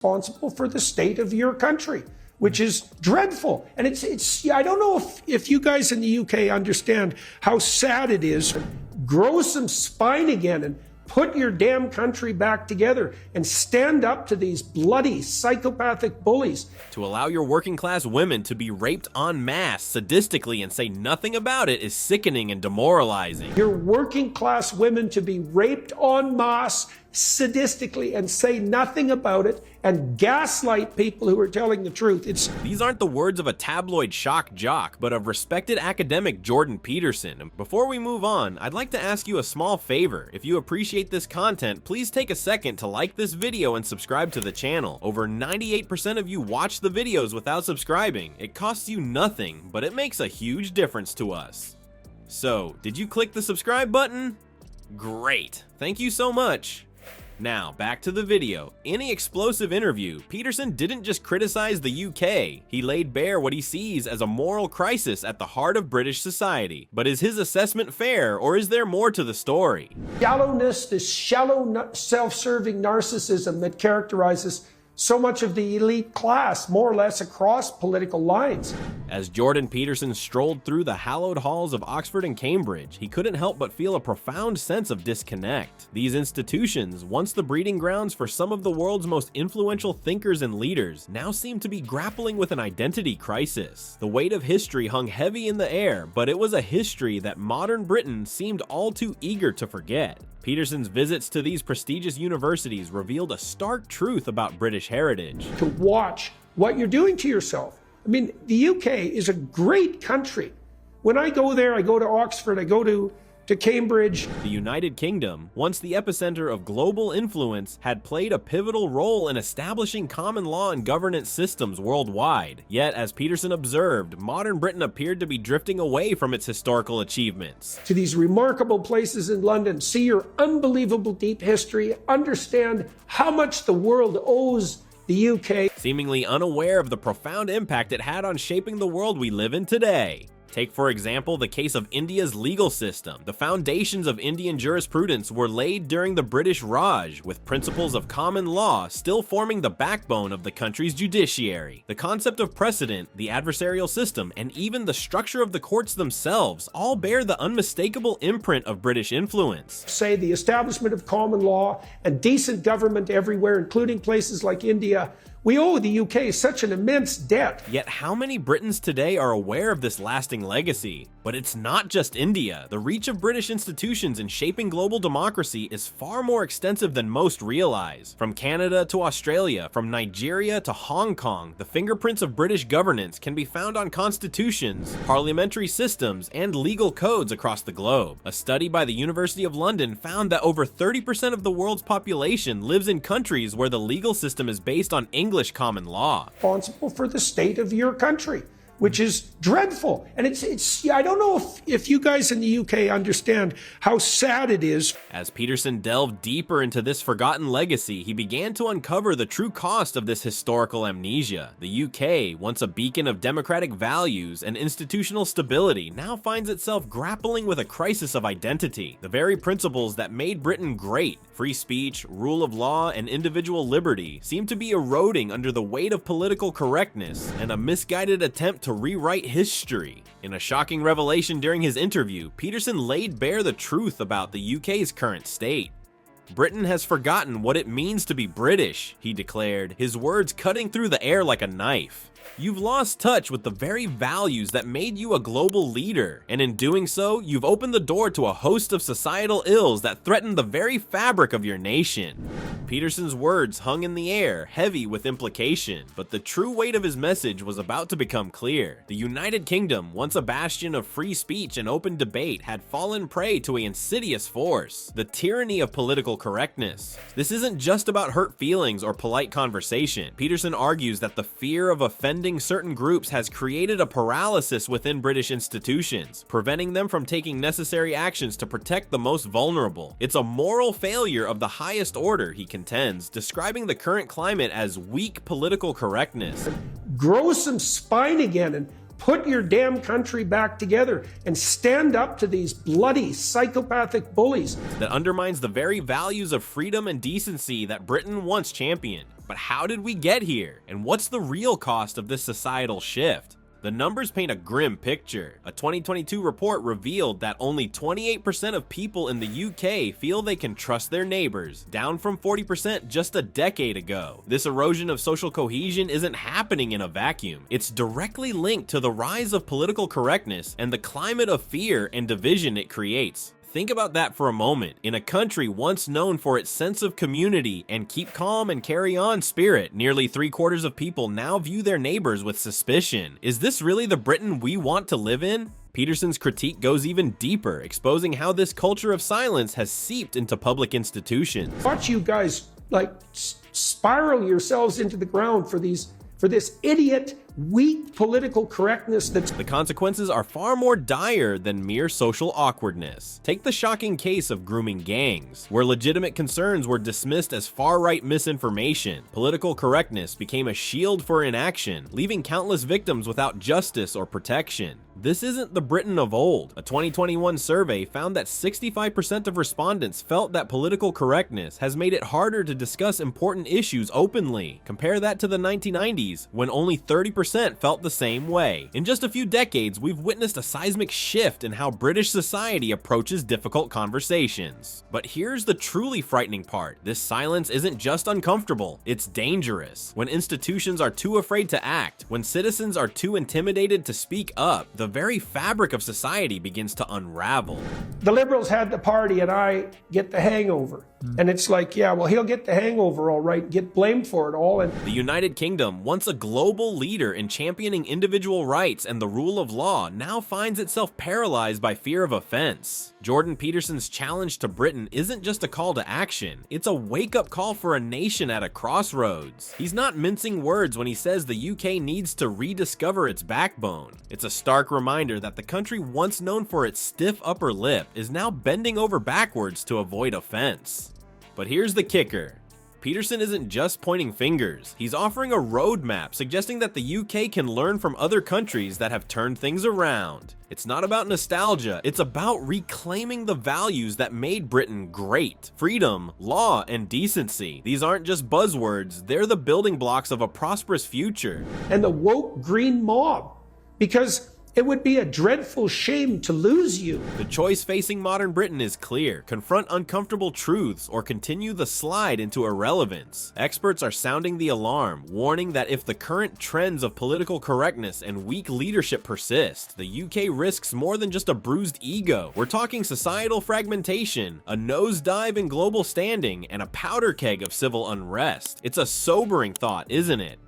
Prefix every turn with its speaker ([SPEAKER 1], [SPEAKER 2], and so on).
[SPEAKER 1] responsible for the state of your country, which is dreadful. And it's I don't know if you guys in the UK understand how sad it is. Grow some spine again and put your damn country back together and stand up to these bloody psychopathic bullies.
[SPEAKER 2] To allow your working class women to be raped en masse sadistically and say nothing about it is sickening and demoralizing.
[SPEAKER 1] Your working class women to be raped en masse sadistically and say nothing about it and gaslight people who are telling the truth.
[SPEAKER 2] These aren't the words of a tabloid shock jock, but of respected academic Jordan Peterson. And before we move on, I'd like to ask you a small favor. If you appreciate this content, please take a second to like this video and subscribe to the channel. Over 98% of you watch the videos without subscribing. It costs you nothing, but it makes a huge difference to us. So, did you click the subscribe button? Great, thank you so much. Now, back to the video. In the explosive interview, Peterson didn't just criticize the UK, he laid bare what he sees as a moral crisis at the heart of British society. But is his assessment fair, or is there more to the story?
[SPEAKER 1] Shallowness, this shallow, self-serving narcissism that characterizes so much of the elite class, more or less across political lines.
[SPEAKER 2] As Jordan Peterson strolled through the hallowed halls of Oxford and Cambridge, he couldn't help but feel a profound sense of disconnect. These institutions, once the breeding grounds for some of the world's most influential thinkers and leaders, now seem to be grappling with an identity crisis. The weight of history hung heavy in the air, but it was a history that modern Britain seemed all too eager to forget. Peterson's visits to these prestigious universities revealed a stark truth about British heritage.
[SPEAKER 1] To watch what you're doing to yourself. I mean, the UK is a great country. When I go there, I go to Oxford, I go to Cambridge.
[SPEAKER 2] The United Kingdom, once the epicenter of global influence, had played a pivotal role in establishing common law and governance systems worldwide. Yet, as Peterson observed, modern Britain appeared to be drifting away from its historical achievements.
[SPEAKER 1] To these remarkable places in London, see your unbelievable deep history, understand how much the world owes the UK.
[SPEAKER 2] Seemingly unaware of the profound impact it had on shaping the world we live in today. Take, for example, the case of India's legal system. The foundations of Indian jurisprudence were laid during the British Raj, with principles of common law still forming the backbone of the country's judiciary. The concept of precedent, the adversarial system, and even the structure of the courts themselves all bear the unmistakable imprint of British influence.
[SPEAKER 1] Say the establishment of common law and decent government everywhere, including places like India. We owe the UK such an immense debt.
[SPEAKER 2] Yet how many Britons today are aware of this lasting legacy? But it's not just India. The reach of British institutions in shaping global democracy is far more extensive than most realize. From Canada to Australia, from Nigeria to Hong Kong, the fingerprints of British governance can be found on constitutions, parliamentary systems, and legal codes across the globe. A study by the University of London found that over 30% of the world's population lives in countries where the legal system is based on English common law.
[SPEAKER 1] Responsible for the state of your country, which is dreadful. And I don't know if you guys in the UK understand how sad it is.
[SPEAKER 2] As Peterson delved deeper into this forgotten legacy, he began to uncover the true cost of this historical amnesia. The UK, once a beacon of democratic values and institutional stability, now finds itself grappling with a crisis of identity. The very principles that made Britain great, free speech, rule of law, and individual liberty, seem to be eroding under the weight of political correctness and a misguided attempt to rewrite history. In a shocking revelation during his interview, Peterson laid bare the truth about the UK's current state. Britain has forgotten what it means to be British, he declared, his words cutting through the air like a knife. You've lost touch with the very values that made you a global leader, and in doing so, you've opened the door to a host of societal ills that threaten the very fabric of your nation. Peterson's words hung in the air, heavy with implication, but the true weight of his message was about to become clear. The United Kingdom, once a bastion of free speech and open debate, had fallen prey to an insidious force, the tyranny of political correctness. This isn't just about hurt feelings or polite conversation. Peterson argues that the fear of offending certain groups has created a paralysis within British institutions, preventing them from taking necessary actions to protect the most vulnerable. It's a moral failure of the highest order, he contends, describing the current climate as weak political correctness.
[SPEAKER 1] Grow some spine again and put your damn country back together and stand up to these bloody psychopathic bullies.
[SPEAKER 2] That undermines the very values of freedom and decency that Britain once championed. But how did we get here? And what's the real cost of this societal shift? The numbers paint a grim picture. A 2022 report revealed that only 28% of people in the UK feel they can trust their neighbors, down from 40% just a decade ago. This erosion of social cohesion isn't happening in a vacuum. It's directly linked to the rise of political correctness and the climate of fear and division it creates. Think about that for a moment. In a country once known for its sense of community and keep calm and carry on spirit, nearly 3/4 of people now view their neighbors with suspicion. Is this really the Britain we want to live in? Peterson's critique goes even deeper, exposing how this culture of silence has seeped into public institutions.
[SPEAKER 1] Watch you guys like spiral yourselves into the ground for this idiot, weak political correctness that's...
[SPEAKER 2] The consequences are far more dire than mere social awkwardness. Take the shocking case of grooming gangs, where legitimate concerns were dismissed as far-right misinformation. Political correctness became a shield for inaction, leaving countless victims without justice or protection. This isn't the Britain of old. A 2021 survey found that 65% of respondents felt that political correctness has made it harder to discuss important issues openly. Compare that to the 1990s, when only 30% felt the same way. In just a few decades, we've witnessed a seismic shift in how British society approaches difficult conversations. But here's the truly frightening part. This silence isn't just uncomfortable, it's dangerous. When institutions are too afraid to act, when citizens are too intimidated to speak up, the very fabric of society begins to unravel.
[SPEAKER 1] The Liberals had the party and I get the hangover. And it's like, yeah, well, he'll get the hangover all right, get blamed for it all. And
[SPEAKER 2] the United Kingdom, once a global leader in championing individual rights and the rule of law, now finds itself paralyzed by fear of offense. Jordan Peterson's challenge to Britain isn't just a call to action, it's a wake-up call for a nation at a crossroads. He's not mincing words when he says the UK needs to rediscover its backbone. It's a stark reminder that the country once known for its stiff upper lip is now bending over backwards to avoid offense. But here's the kicker. Peterson isn't just pointing fingers. He's offering a roadmap suggesting that the UK can learn from other countries that have turned things around. It's not about nostalgia, it's about reclaiming the values that made Britain great. Freedom, law, and decency. These aren't just buzzwords, they're the building blocks of a prosperous future.
[SPEAKER 1] And the woke green mob, because it would be a dreadful shame to lose you.
[SPEAKER 2] The choice facing modern Britain is clear. Confront uncomfortable truths or continue the slide into irrelevance. Experts are sounding the alarm, warning that if the current trends of political correctness and weak leadership persist, the UK risks more than just a bruised ego. We're talking societal fragmentation, a nosedive in global standing, and a powder keg of civil unrest. It's a sobering thought, isn't it?